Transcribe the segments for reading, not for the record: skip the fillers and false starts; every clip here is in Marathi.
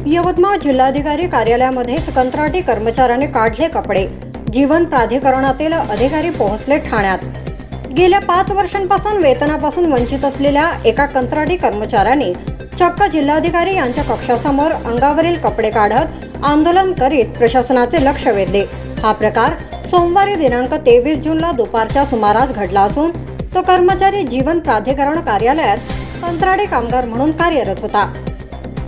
यवतमाळ जिल्हाधिकारी कार्यालयामध्येच कंत्राटी कर्मचाऱ्यांनी काढले कपडे। जीवन प्राधिकरणातील अधिकारी पोहोचले ठाण्यात। गेल्या 5 वर्षांपासून वेतनापासून वंचित असलेल्या एका कंत्राटी कर्मचाऱ्याने चक्क जिल्हाधिकारी यांच्या कक्षासमोर अंगावरील कपडे काढत आंदोलन करीत प्रशासनाचे लक्ष वेधले। हा प्रकार सोमवारी दिनांक 23 जूनला दुपारच्या सुमारास घडला असून तो कर्मचारी जीवन प्राधिकरण कार्यालयात कंत्राटी कामगार म्हणून कार्यरत होता।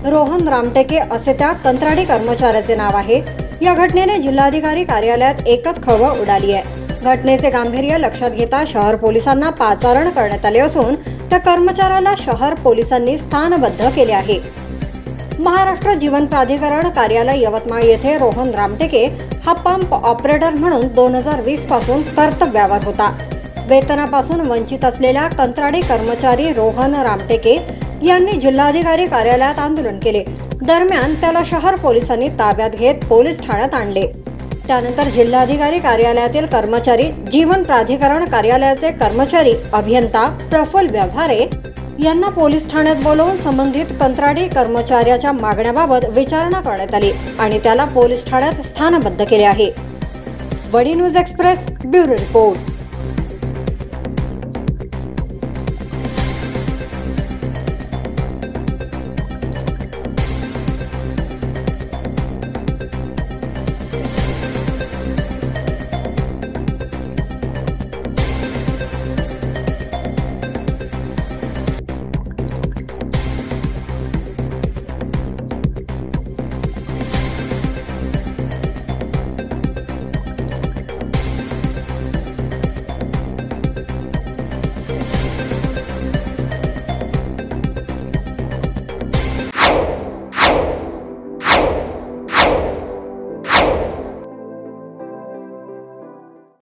रोहन रामटेके असे त्या कंत्राटी कर्मचाऱ्याचे नाव आहे। या घटनेने जिल्हाधिकारी कार्यालयात एकच खळबळ उडाली आहे। घटनेचे गांभीर्य लक्षात घेता शहर पोलिसांना पाचारण करण्यात आले असून त्या कर्मचाऱ्याला शहर पोलिसांनी स्थानबद्ध केले आहे। महाराष्ट्र जीवन प्राधिकरण कार्यालय यवतमाळ येथे रोहन रामटेके हा पंप ऑपरेटर म्हणून 2020 पासून कर्तव्यावर होता। वेतनापासून वंचित असलेल्या कंत्राटी कर्मचारी रोहन रामटेके यांनी जिल्हाधिकारी कार्यालयात आंदोलन केले। दरम्यान त्याला शहर पोलिसांनी ताब्यात घेत पोलीस ठाण्यात आणले। त्यानंतर जिल्हाधिकारी कार्यालयातील कर्मचारी जीवन प्राधिकरण कार्यालयाचे कर्मचारी अभियंता प्रफुल्ल व्यवहारे यांना पोलीस ठाण्यात बोलावून संबंधित कंत्राटी कर्मचाऱ्याच्या मागण्याबाबत विचारणा करण्यात आली आणि त्याला पोलीस ठाण्यात स्थानबद्ध केले आहे। वडी न्यूज एक्सप्रेस ब्युरो रिपोर्ट।